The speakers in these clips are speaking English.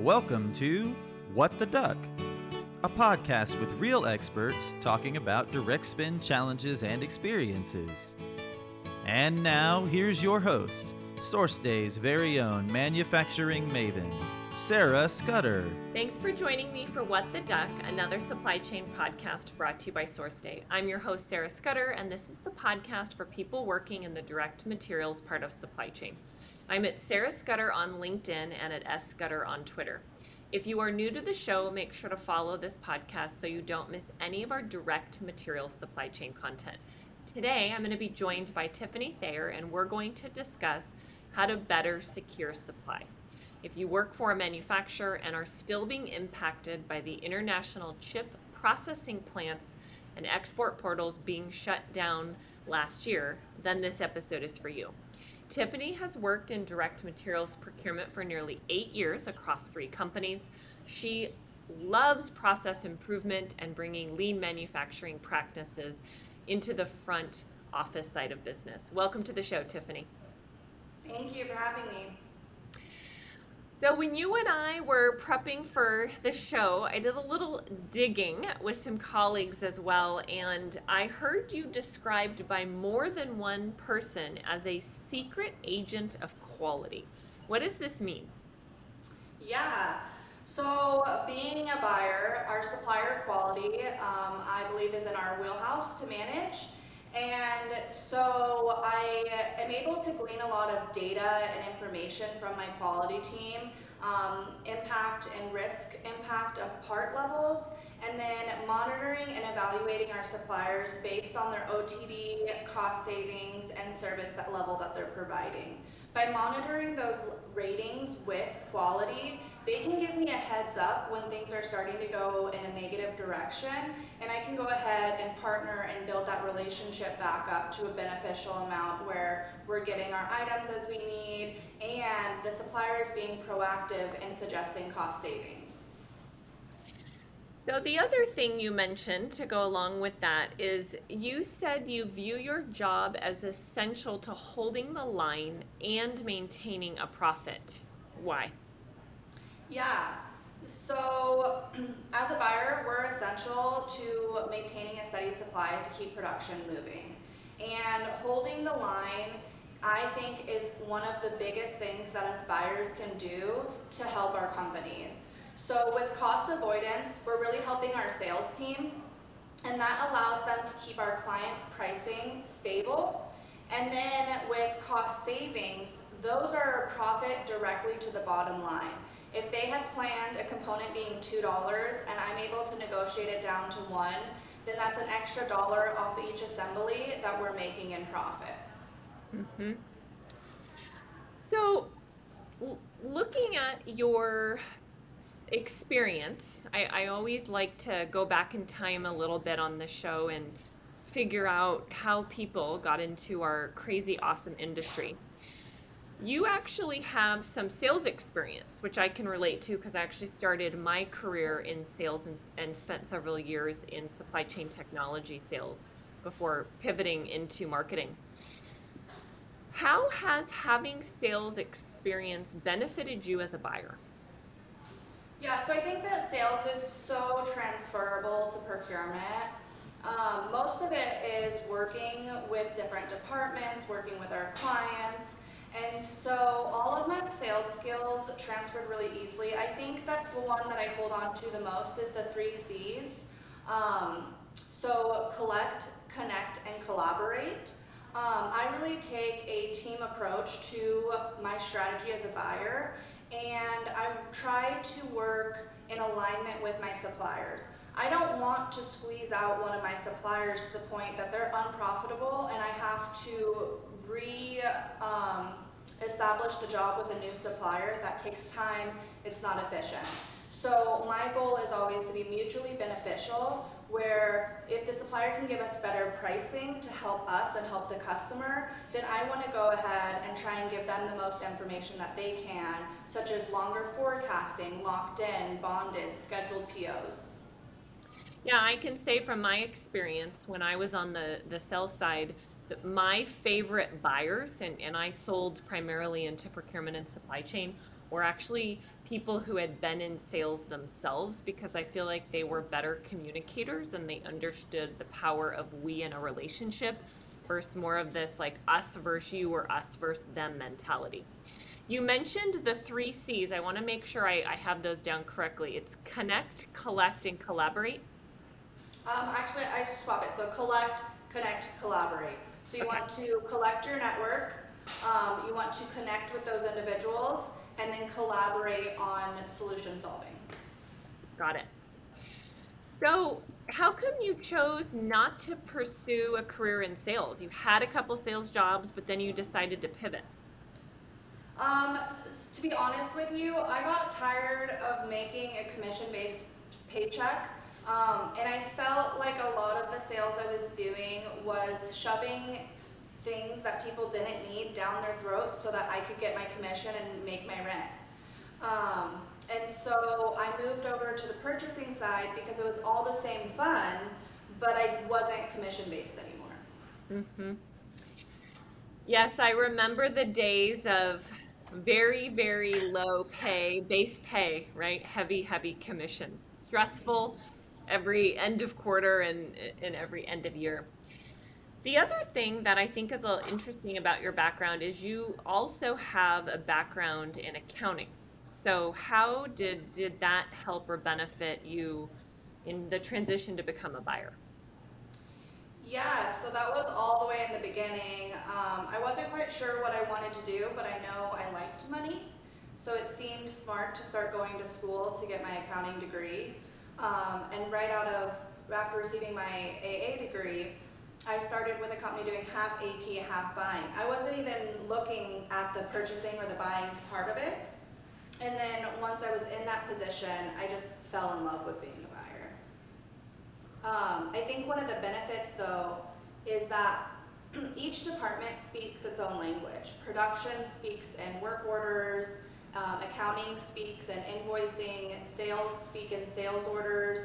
Welcome to What the Duck, a podcast with real experts talking about direct spend challenges and experiences. And now, here's your host, SourceDay's very own manufacturing maven, Sarah Scudder. Thanks for joining me for What the Duck, another supply chain podcast brought to you by SourceDay. I'm your host, Sarah Scudder, and this is the podcast for people working in the direct materials part of supply chain. I'm at Sarah Scudder on LinkedIn and at S Scudder on Twitter. If you are new to the show, make sure to follow this podcast so you don't miss any of our direct materials supply chain content. Today, I'm going to be joined by Tiffany Thayer, and we're going to discuss how to better secure supply. If you work for a manufacturer and are still being impacted by the international chip processing plants and export portals being shut down last year, then this episode is for you. Tiffany has worked in direct materials procurement for nearly 8 years across 3 companies. She loves process improvement and bringing lean manufacturing practices into the front office side of business. Welcome to the show, Tiffany. Thank you for having me. So when you and I were prepping for the show, I did a little digging with some colleagues as well, and I heard you described by more than one person as a secret agent of quality. What does this mean? Yeah, so being a buyer, our supplier quality, I believe is in our wheelhouse to manage. And so I am able to glean a lot of data and information from my quality team, impact and risk impact of part levels, and then monitoring and evaluating our suppliers based on their OTD, cost savings, and service level that they're providing. By monitoring those ratings with quality, they can give me a heads up when things are starting to go in a negative direction, and I can go ahead and partner and build that relationship back up to a beneficial amount where we're getting our items as we need and the supplier is being proactive in suggesting cost savings. So the other thing you mentioned to go along with that is you said you view your job as essential to holding the line and maintaining a profit. Why? Yeah, so as a buyer, we're essential to maintaining a steady supply to keep production moving. And holding the line, I think, is one of the biggest things that us buyers can do to help our companies. So with cost avoidance, we're really helping our sales team, and that allows them to keep our client pricing stable. And then with cost savings, those are profit directly to the bottom line. If they had planned a component being $2 and I'm able to negotiate it down to $1, then that's an extra $1 off each assembly that we're making in profit. Mm-hmm. So looking at your experience, I always like to go back in time a little bit on the show and figure out how people got into our crazy awesome industry. You actually have some sales experience, which I can relate to because I actually started my career in sales and spent several years in supply chain technology sales before pivoting into marketing. How has having sales experience benefited you as a buyer? Yeah, so I think that sales is so transferable to procurement. Most of it is working with different departments, working with our clients. And so all of my sales skills transferred really easily. I think that's the one that I hold on to the most is the 3 C's. So collect, connect, and collaborate. I really take a team approach to my strategy as a buyer, and I try to work in alignment with my suppliers. I don't want to squeeze out one of my suppliers to the point that they're unprofitable and I have to establish the job with a new supplier. That takes time, it's not efficient. So my goal is always to be mutually beneficial, where if the supplier can give us better pricing to help us and help the customer, then I want to go ahead and try and give them the most information that they can, such as longer forecasting, locked in, bonded, scheduled POs. Yeah, I can say from my experience when I was on the sales side, My favorite buyers, and I sold primarily into procurement and supply chain, were actually people who had been in sales themselves because I feel like they were better communicators and they understood the power of we in a relationship versus more of this like us versus you or us versus them mentality. You mentioned the three C's. I want to make sure I have those down correctly. It's connect, collect, and collaborate. Actually, I swap it. So collect, connect, collaborate. So you Okay, want to collect your network, you want to connect with those individuals, and then collaborate on solution solving. got it. So, how come you chose not to pursue a career in sales? You had a couple sales jobs, but then you decided to pivot. Um, to be honest with you, I got tired of making a commission-based paycheck, and I felt like a lot of the sales I was doing was shoving things that people didn't need down their throats so that I could get my commission and make my rent. And so I moved over to the purchasing side because it was all the same fun, but I wasn't commission-based anymore. Hmm. Yes, I remember the days of very, very low pay, base pay, right? Heavy, heavy commission. Stressful every end of quarter and every end of year. The other thing that I think is a little interesting about your background is you also have a background in accounting. So how did that help or benefit you in the transition to become a buyer? Yeah, so that was all the way in the beginning. I wasn't quite sure what I wanted to do, but I know I liked money. So it seemed smart to start going to school to get my accounting degree. And after receiving my AA degree, I started with a company doing half AP, half buying. I wasn't even looking at the purchasing or the buying part of it. And then once I was in that position, I just fell in love with being a buyer. I think one of the benefits though is that each department speaks its own language. Production speaks in work orders, accounting speaks in invoicing, sales speak in sales orders.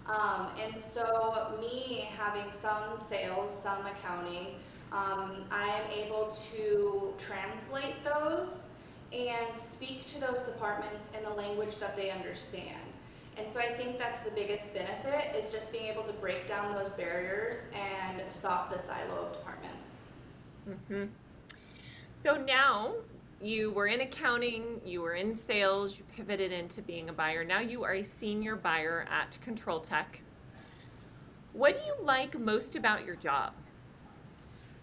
And so me having some sales, some accounting, I am able to translate those and speak to those departments in the language that they understand. And so I think that's the biggest benefit is just being able to break down those barriers and stop the silo of departments. Hmm. So now you were in accounting, you were in sales, you pivoted into being a buyer. Now you are a senior buyer at ControlTek. What do you like most about your job?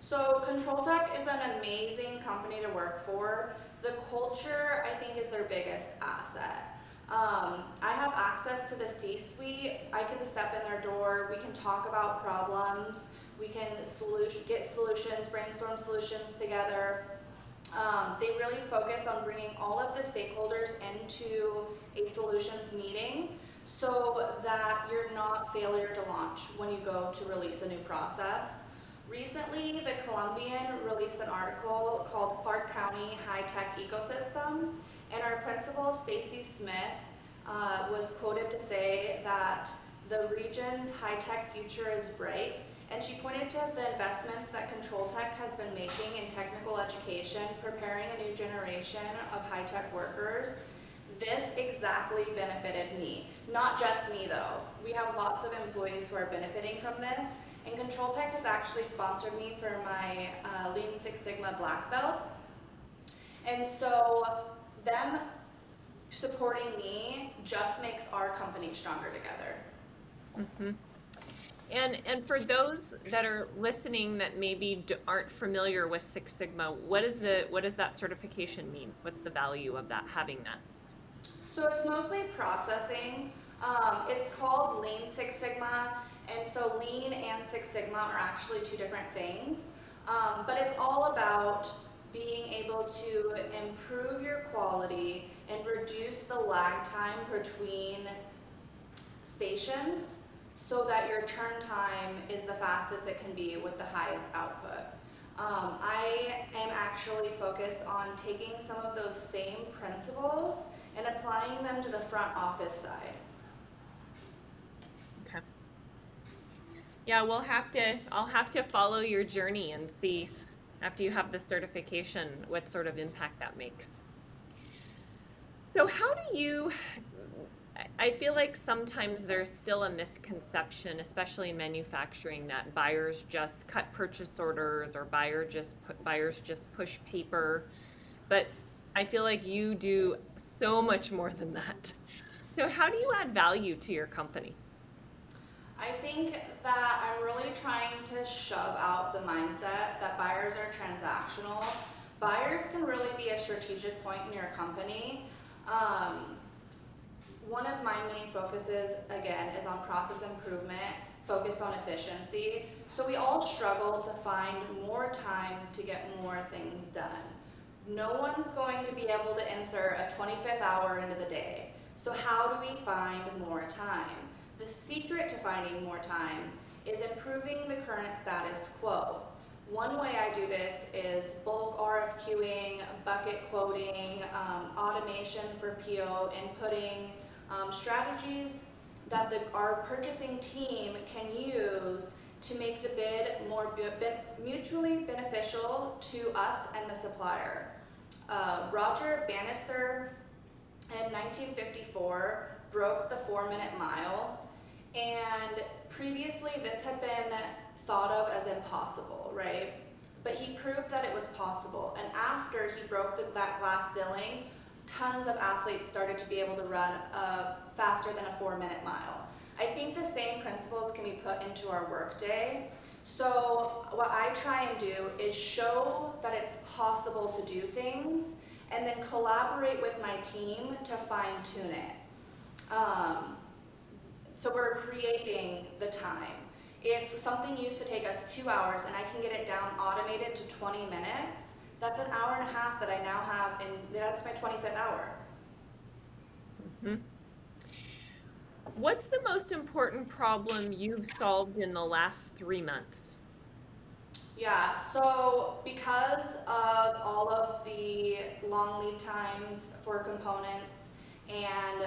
So ControlTek is an amazing company to work for. The culture, I think, is their biggest asset. I have access to the C-suite. I can step in their door. We can talk about problems. We can get solutions, brainstorm solutions together. They really focus on bringing all of the stakeholders into a solutions meeting so that you're not failure to launch when you go to release a new process. Recently, the Columbian released an article called Clark County High Tech Ecosystem, and our principal, Stacy Smith, was quoted to say that the region's high-tech future is bright, and she pointed to the investments that ControlTek has been making in technical education, preparing a new generation of high-tech workers. This exactly benefited me. Not just me though. We have lots of employees who are benefiting from this, and ControlTek has actually sponsored me for my Lean Six Sigma black belt. And so them supporting me just makes our company stronger together. Hmm. And for those that are listening that maybe aren't familiar with Six Sigma, what does that certification mean? What's the value of that having that? So it's mostly processing. It's called Lean Six Sigma, and so Lean and Six Sigma are actually two different things. But it's all about being able to improve your quality and reduce the lag time between stations so that your turn time is the fastest it can be with the highest output. I am actually focused on taking some of those same principles and applying them to the front office side. Okay. Yeah, I'll have to follow your journey and see after you have the certification what sort of impact that makes. So how do you, I feel like sometimes there's still a misconception, especially in manufacturing, that buyers just cut purchase orders or buyers just push paper. But I feel like you do so much more than that. So how do you add value to your company? I think that I'm really trying to shove out the mindset that buyers are transactional. Buyers can really be a strategic point in your company. Um, One of my main focuses, again, is on process improvement, focused on efficiency. So we all struggle to find more time to get more things done. No one's going to be able to insert a 25th hour into the day. So how do we find more time? The secret to finding more time is improving the current status quo. One way I do this is bulk RFQing, bucket quoting, automation for PO inputting, strategies that our purchasing team can use to make the bid more mutually beneficial to us and the supplier. Roger Bannister in 1954 broke the 4-minute mile, and previously this had been thought of as impossible, right? But he proved that it was possible, and after he broke that glass ceiling, tons of athletes started to be able to run faster than a 4-minute mile. I think the same principles can be put into our workday. So what I try and do is show that it's possible to do things and then collaborate with my team to fine tune it. So we're creating the time. If something used to take us 2 hours and I can get it down automated to 20 minutes, that's an hour and a half that I now have, and that's my 25th hour. Hmm. What's the most important problem you've solved in the last 3 months? Yeah, so because of all of the long lead times for components and,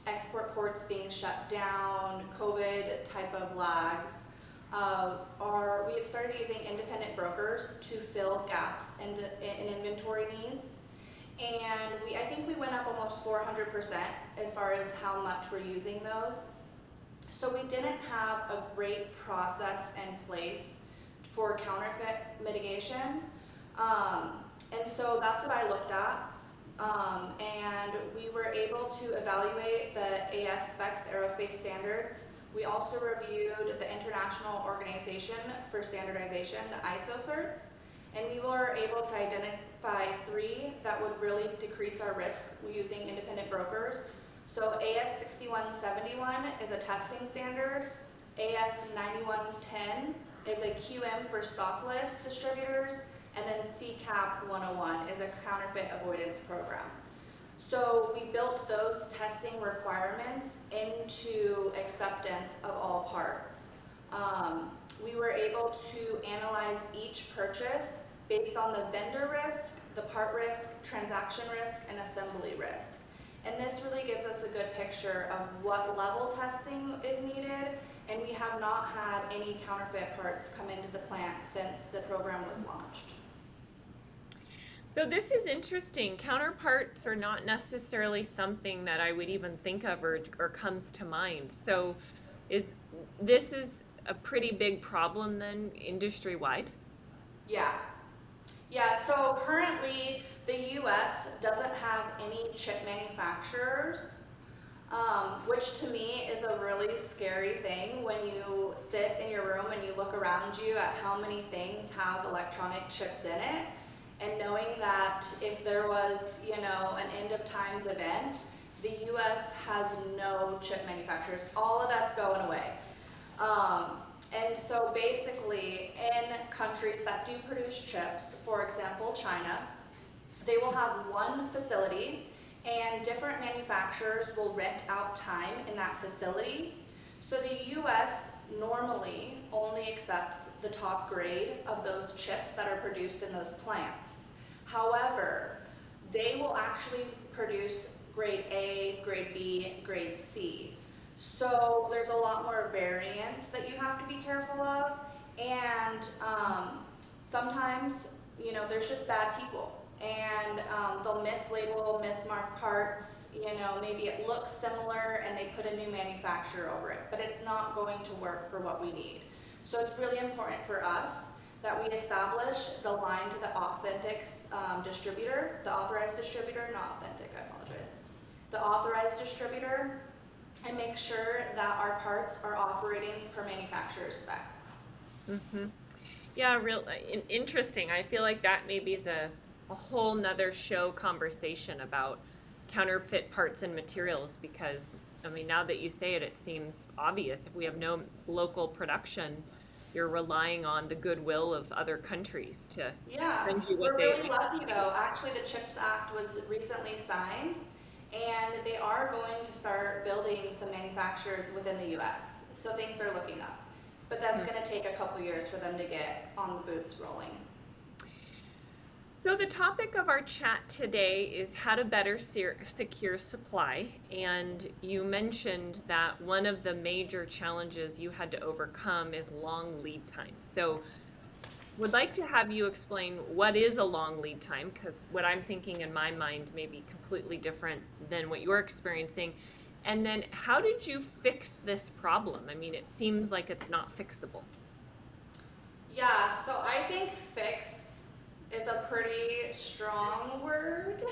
export ports being shut down, COVID type of lags, we have started using independent brokers to fill gaps in inventory needs. And I think we went up almost 400% as far as how much we're using those. So we didn't have a great process in place for counterfeit mitigation. And so that's what I looked at. And we were able to evaluate the AS specs, the aerospace standards. We also reviewed the International Organization for Standardization, the ISO certs, and we were able to identify 3 that would really decrease our risk using independent brokers. So AS 6171 is a testing standard, AS 9110 is a QM for stock list distributors, and then CCAP 101 is a counterfeit avoidance program. So we built those testing requirements into acceptance of all parts. We were able to analyze each purchase based on the vendor risk, the part risk, transaction risk, and assembly risk. And this really gives us a good picture of what level testing is needed, and we have not had any counterfeit parts come into the plant since the program was launched. So this is interesting. Counterparts are not necessarily something that I would even think of or comes to mind. So this is a pretty big problem then industry-wide? Yeah. Yeah, so currently the US doesn't have any chip manufacturers, which to me is a really scary thing when you sit in your room and you look around you at how many things have electronic chips in it, and knowing that if there was, an end of times event, the US has no chip manufacturers. All of that's going away. And so basically in countries that do produce chips, for example, China, they will have one facility and different manufacturers will rent out time in that facility. So the US normally only accepts the top grade of those chips that are produced in those plants. However, they will actually produce grade A, grade B, grade C. So there's a lot more variance that you have to be careful of. And sometimes, there's just bad people. And they'll mislabel, mismark parts. Maybe it looks similar and they put a new manufacturer over it, but it's not going to work for what we need. So it's really important for us that we establish the line to the authentic distributor, the authorized distributor, not authentic, I apologize. The authorized distributor, and make sure that our parts are operating per manufacturer's spec. Mm-hmm. Yeah, interesting. I feel like that maybe is a whole nother show conversation about counterfeit parts and materials because, I mean, now that you say it, it seems obvious. If we have no local production, you're relying on the goodwill of other countries to Yeah, send you what we're they really lucky though. Actually, the CHIPS Act was recently signed, and they are going to start building some manufacturers within the US. So things are looking up. But that's going to take a couple years for them to get on the boots rolling. So the topic of our chat today is how to better secure supply. And you mentioned that one of the major challenges you had to overcome is long lead times. So would like to have you explain what is a long lead time, because what I'm thinking in my mind may be completely different than what you're experiencing. And then how did you fix this problem? I mean, it seems like it's not fixable. Yeah, so I think fix is a pretty strong word.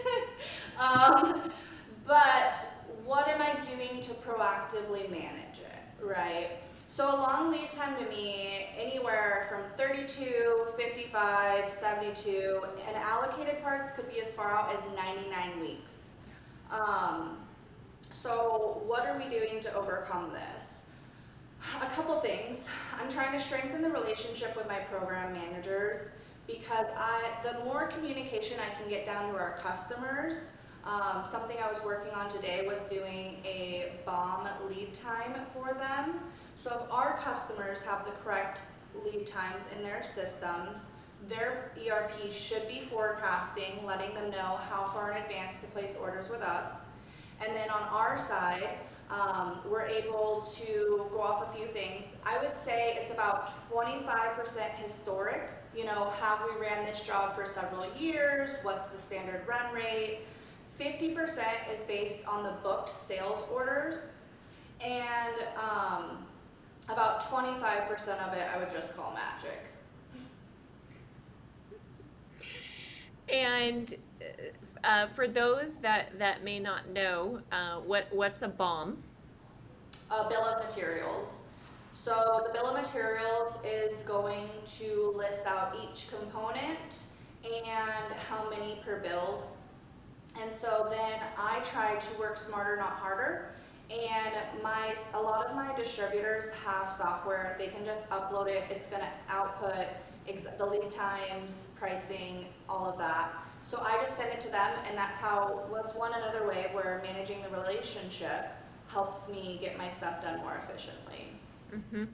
But what am I doing to proactively manage it, right? So a long lead time to me, anywhere from 32, 55, 72, and allocated parts could be as far out as 99 weeks. So what are we doing to overcome this? A couple things. I'm trying to strengthen the relationship with my program managers because the more communication I can get down to our customers, something I was working on today was doing a BOM lead time for them. So if our customers have the correct lead times in their systems, their ERP should be forecasting, letting them know how far in advance to place orders with us. And then on our side, we're able to go off a few things. I would say it's about 25% historic. Have we ran this job for several years? What's the standard run rate? 50% is based on the booked sales orders. And about 25% of it I would just call magic. And for those that may not know, what's a BOM? A bill of materials. So the bill of materials is going to list out each component and how many per build. And so then I try to work smarter, not harder. And a lot of my distributors have software. They can just upload it. It's going to output the lead times, pricing, all of that. So I just send it to them, and that's another way where managing the relationship helps me get my stuff done more efficiently. Mm-hmm.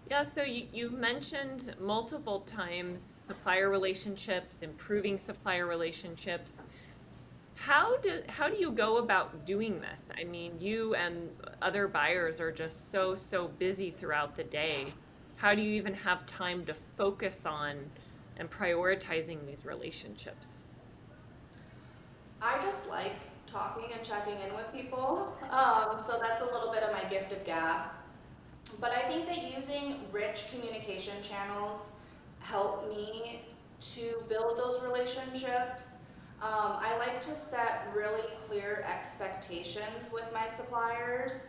Yeah, so you've mentioned multiple times supplier relationships, improving supplier relationships. How do you go about doing this? I mean, you and other buyers are just so busy throughout the day. How do you even have time to focus on and prioritizing these relationships? I just like talking and checking in with people, so that's a little bit of my gift of gab. But I think that using rich communication channels help me to build those relationships. I like to set really clear expectations with my suppliers.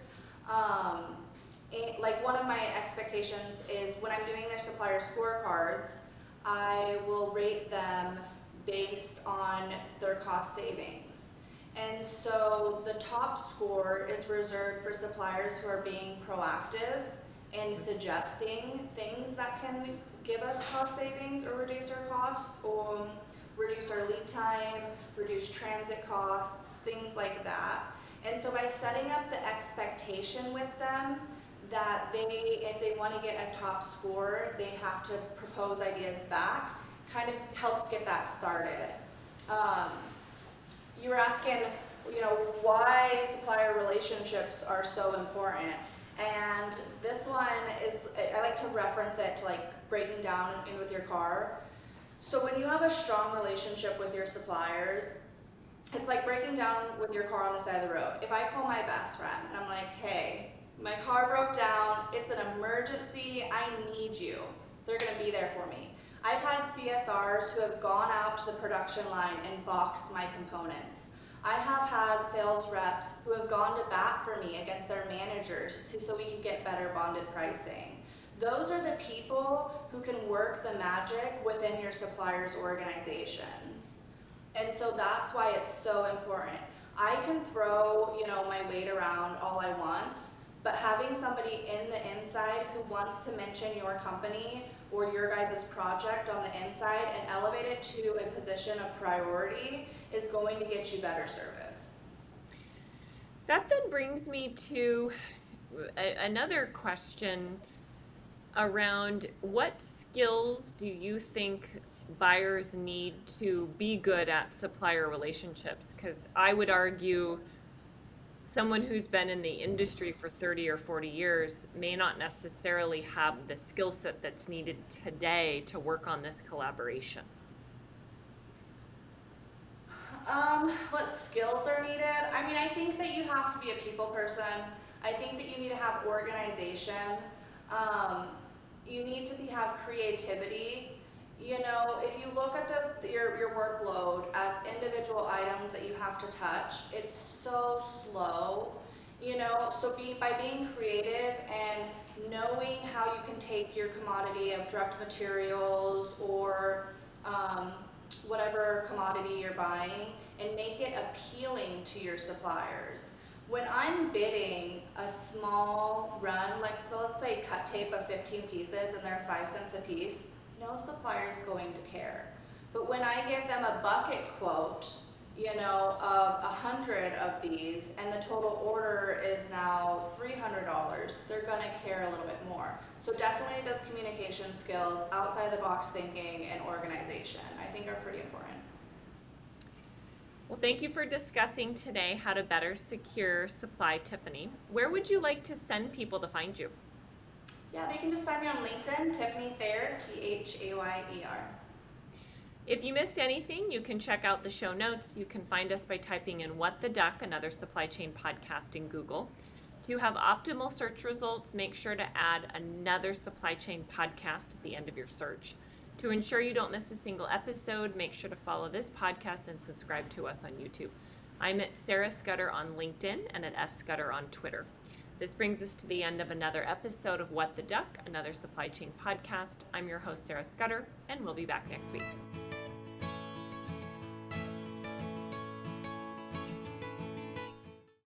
Like one of my expectations is when I'm doing their supplier scorecards, I will rate them based on their cost savings. And so the top score is reserved for suppliers who are being proactive and suggesting things that can give us cost savings or reduce our costs, or reduce our lead time, reduce transit costs, things like that. And so by setting up the expectation with them that if they want to get a top score, they have to propose ideas back, kind of helps get that started. You were asking, why supplier relationships are so important. And this one is, I like to reference it to like breaking down in with your car. So when you have a strong relationship with your suppliers, it's like breaking down with your car on the side of the road. If I call my best friend and I'm like, hey, my car broke down, it's an emergency, I need you, they're gonna be there for me. I've had CSRs who have gone out to the production line and boxed my components. I have had sales reps who have gone to bat for me against their managers so we can get better bonded pricing. Those are the people who can work the magic within your suppliers' organizations. And so that's why it's so important. I can throw, my weight around all I want, but having somebody in the inside who wants to mention your company or your guys' project on the inside and elevate it to a position of priority is going to get you better service. That then brings me to another question around what skills do you think buyers need to be good at supplier relationships? Because I would argue someone who's been in the industry for 30 or 40 years may not necessarily have the skill set that's needed today to work on this collaboration. What skills are needed? I think that you have to be a people person. I think that you need to have organization. You need to have creativity. If you look at your workload as individual items that you have to touch, it's so slow. So by being creative and knowing how you can take your commodity of direct materials or whatever commodity you're buying and make it appealing to your suppliers. When I'm bidding a small run, so let's say cut tape of 15 pieces and they're 5 cents a piece, no supplier is going to care. But when I give them a bucket quote, of 100 of these and the total order is now $300, they're gonna care a little bit more. So definitely those communication skills, outside the box thinking, and organization, I think are pretty important. Well, thank you for discussing today how to better secure supply, Tiffany. Where would you like to send people to find you? Yeah, they can just find me on LinkedIn, Tiffany Thayer, Thayer. If you missed anything, you can check out the show notes. You can find us by typing in What the Duck, another supply chain podcast in Google. To have optimal search results, make sure to add another supply chain podcast at the end of your search. To ensure you don't miss a single episode, make sure to follow this podcast and subscribe to us on YouTube. I'm at Sarah Scudder on LinkedIn and at S Scudder on Twitter. This brings us to the end of another episode of What the Duck, another supply chain podcast. I'm your host, Sarah Scudder, and we'll be back next week.